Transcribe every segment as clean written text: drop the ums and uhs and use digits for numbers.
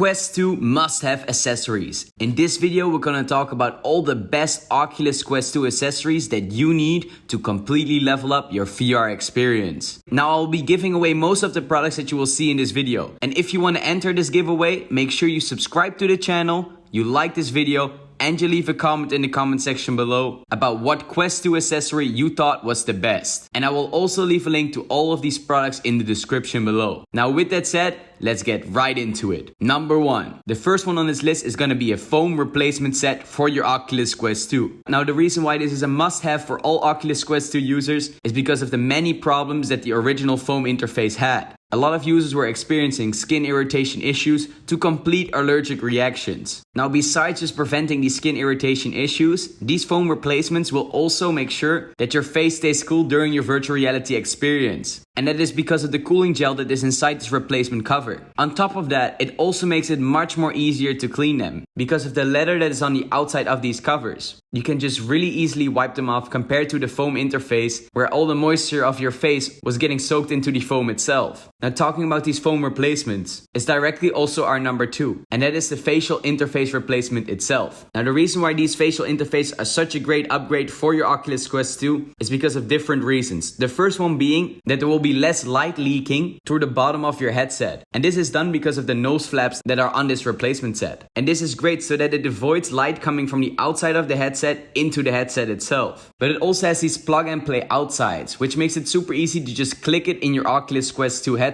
Quest 2 must-have accessories. In this video, we're gonna talk about all the best Oculus Quest 2 accessories that you need to completely level up your VR experience. Now, I'll be giving away most of the products that you will see in this video. And if you want to enter this giveaway, make sure you subscribe to the channel, you like this video, and you leave a comment in the comment section below about what Quest 2 accessory you thought was the best. And I will also leave a link to all of these products in the description below. Now with that said, let's get right into it. Number 1. The first one on this list is going to be a foam replacement set for your Oculus Quest 2. Now the reason why this is a must-have for all Oculus Quest 2 users is because of the many problems that the original foam interface had. A lot of users were experiencing skin irritation issues to complete allergic reactions. Now, besides just preventing these skin irritation issues, these foam replacements will also make sure that your face stays cool during your virtual reality experience. And that is because of the cooling gel that is inside this replacement cover. On top of that, it also makes it much more easier to clean them because of the leather that is on the outside of these covers. You can just really easily wipe them off compared to the foam interface where all the moisture of your face was getting soaked into the foam itself. Now, talking about these foam replacements is directly also our number 2, and that is the facial interface replacement itself. Now, the reason why these facial interfaces are such a great upgrade for your Oculus Quest 2 is because of different reasons. The first one being that there will be less light leaking through the bottom of your headset. And this is done because of the nose flaps that are on this replacement set. And this is great so that it avoids light coming from the outside of the headset into the headset itself. But it also has these plug and play outsides, which makes it super easy to just click it in your Oculus Quest 2 headset.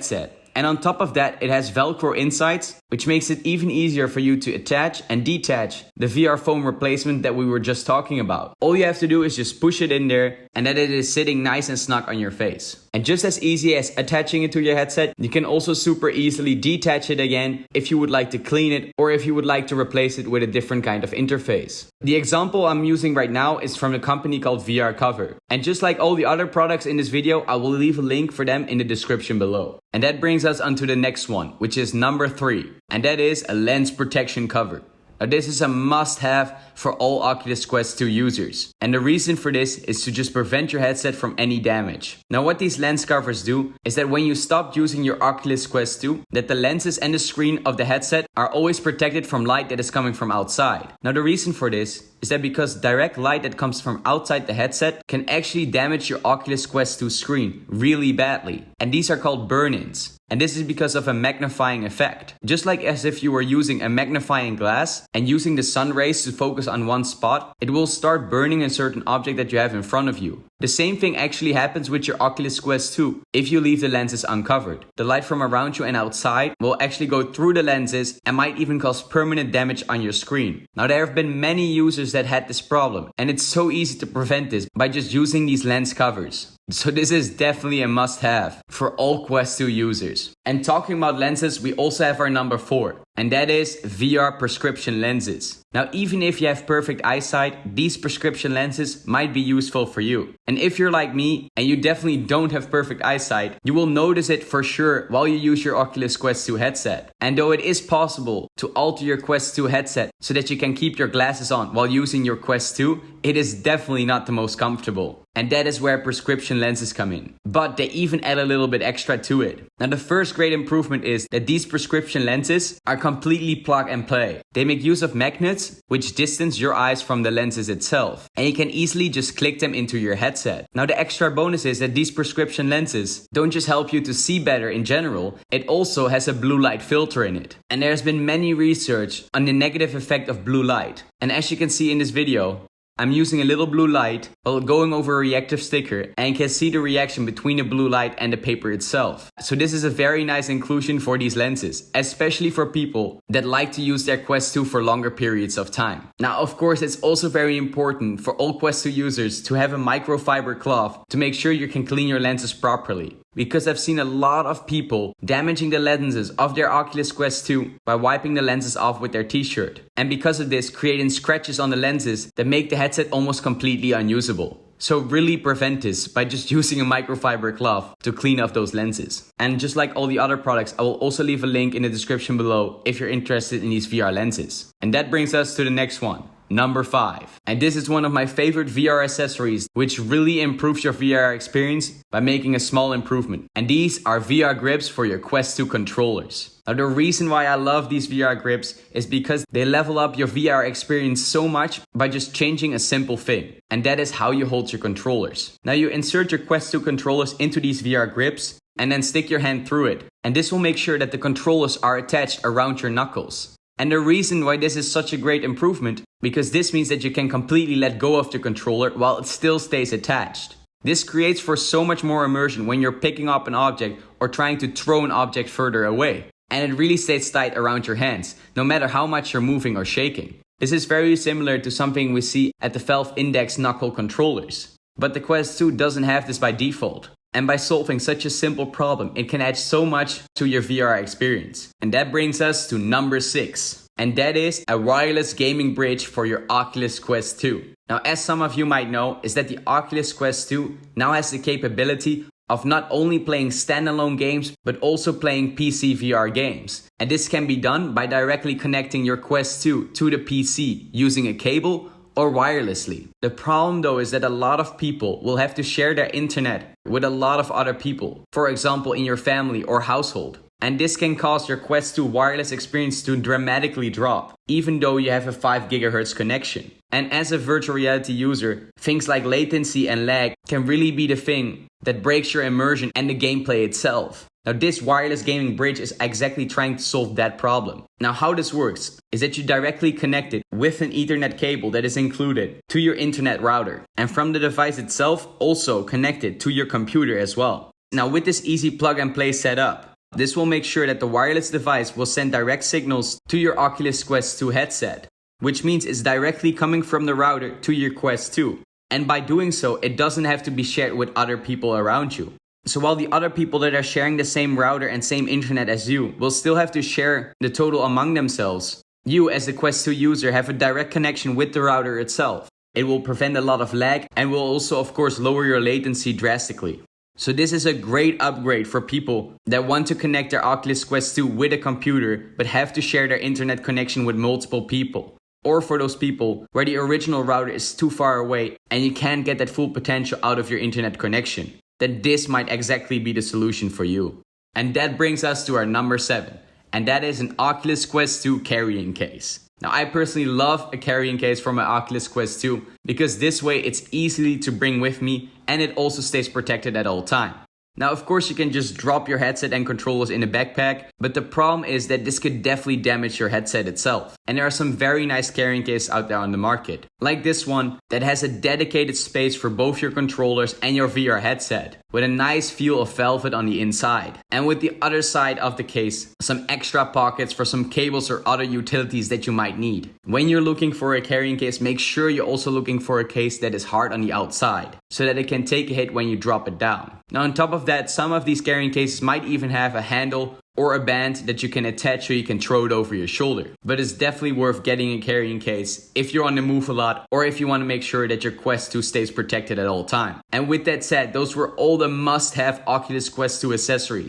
And on top of that, it has Velcro insides, which makes it even easier for you to attach and detach the VR foam replacement that we were just talking about. All you have to do is just push it in there and then it is sitting nice and snug on your face. And just as easy as attaching it to your headset, you can also super easily detach it again if you would like to clean it or if you would like to replace it with a different kind of interface. The example I'm using right now is from a company called VR Cover. And just like all the other products in this video, I will leave a link for them in the description below. And that brings us onto the next one, which is number 3. And that is a lens protection cover. Now this is a must-have for all Oculus Quest 2 users. And the reason for this is to just prevent your headset from any damage. Now what these lens covers do is that when you stop using your Oculus Quest 2, that the lenses and the screen of the headset are always protected from light that is coming from outside. Now the reason for this is that because direct light that comes from outside the headset can actually damage your Oculus Quest 2 screen really badly. And these are called burn-ins. And this is because of a magnifying effect. Just like as if you were using a magnifying glass and using the sun rays to focus on one spot, it will start burning a certain object that you have in front of you. The same thing actually happens with your Oculus Quest 2 if you leave the lenses uncovered. The light from around you and outside will actually go through the lenses and might even cause permanent damage on your screen. Now there have been many users that had this problem, and it's so easy to prevent this by just using these lens covers. So this is definitely a must-have for all Quest 2 users. And talking about lenses, we also have our number 4, and that is VR prescription lenses. Now, even if you have perfect eyesight, these prescription lenses might be useful for you. And if you're like me and you definitely don't have perfect eyesight, you will notice it for sure while you use your Oculus Quest 2 headset. And though it is possible to alter your Quest 2 headset so that you can keep your glasses on while using your Quest 2, it is definitely not the most comfortable. And that is where prescription lenses come in. But they even add a little bit extra to it. Now the first great improvement is that these prescription lenses are completely plug and play. They make use of magnets which distance your eyes from the lenses itself. And you can easily just click them into your headset. Now the extra bonus is that these prescription lenses don't just help you to see better in general, it also has a blue light filter in it. And there's been many research on the negative effect of blue light. And as you can see in this video, I'm using a little blue light while going over a reactive sticker and you can see the reaction between the blue light and the paper itself. So this is a very nice inclusion for these lenses, especially for people that like to use their Quest 2 for longer periods of time. Now, of course, it's also very important for all Quest 2 users to have a microfiber cloth to make sure you can clean your lenses properly. Because I've seen a lot of people damaging the lenses of their Oculus Quest 2 by wiping the lenses off with their t-shirt. And because of this, creating scratches on the lenses that make the headset almost completely unusable. So really prevent this by just using a microfiber cloth to clean off those lenses. And just like all the other products, I will also leave a link in the description below if you're interested in these VR lenses. And that brings us to the next one. Number 5. And this is one of my favorite VR accessories, which really improves your VR experience by making a small improvement. And these are VR grips for your Quest 2 controllers. Now, the reason why I love these VR grips is because they level up your VR experience so much by just changing a simple thing. And that is how you hold your controllers. Now, you insert your Quest 2 controllers into these VR grips and then stick your hand through it. And this will make sure that the controllers are attached around your knuckles. And the reason why this is such a great improvement, because this means that you can completely let go of the controller while it still stays attached. This creates for so much more immersion when you're picking up an object or trying to throw an object further away. And it really stays tight around your hands, no matter how much you're moving or shaking. This is very similar to something we see at the Valve Index knuckle controllers. But the Quest 2 doesn't have this by default. And by solving such a simple problem, it can add so much to your VR experience. And that brings us to number 6. And that is a wireless gaming bridge for your Oculus Quest 2. Now, as some of you might know, is that the Oculus Quest 2 now has the capability of not only playing standalone games, but also playing PC VR games. And this can be done by directly connecting your Quest 2 to the PC using a cable or wirelessly. The problem though is that a lot of people will have to share their internet with a lot of other people, for example in your family or household. And this can cause your Quest 2 wireless experience to dramatically drop, even though you have a 5 GHz connection. And as a virtual reality user, things like latency and lag can really be the thing that breaks your immersion and the gameplay itself. Now, this wireless gaming bridge is exactly trying to solve that problem. Now, how this works is that you directly connect it with an Ethernet cable that is included to your internet router. And from the device itself, also connect it to your computer as well. Now, with this easy plug and play setup, this will make sure that the wireless device will send direct signals to your Oculus Quest 2 headset, which means it's directly coming from the router to your Quest 2. And by doing so, it doesn't have to be shared with other people around you. So while the other people that are sharing the same router and same internet as you will still have to share the total among themselves, you as the Quest 2 user have a direct connection with the router itself. It will prevent a lot of lag and will also of course lower your latency drastically. So this is a great upgrade for people that want to connect their Oculus Quest 2 with a computer but have to share their internet connection with multiple people. Or for those people where the original router is too far away and you can't get that full potential out of your internet connection, then this might exactly be the solution for you. And that brings us to our number 7, and that is an Oculus Quest 2 carrying case. Now, I personally love a carrying case for my Oculus Quest 2 because this way it's easy to bring with me and it also stays protected at all times. Now, of course, you can just drop your headset and controllers in a backpack, but the problem is that this could definitely damage your headset itself. And there are some very nice carrying cases out there on the market, like this one that has a dedicated space for both your controllers and your VR headset, with a nice feel of velvet on the inside. And with the other side of the case, some extra pockets for some cables or other utilities that you might need. When you're looking for a carrying case, make sure you're also looking for a case that is hard on the outside, so that it can take a hit when you drop it down. Now, on top of that, some of these carrying cases might even have a handle or a band that you can attach so you can throw it over your shoulder. But it's definitely worth getting a carrying case if you're on the move a lot or if you want to make sure that your Quest 2 stays protected at all time. And with that said, those were all the must-have Oculus Quest 2 accessories.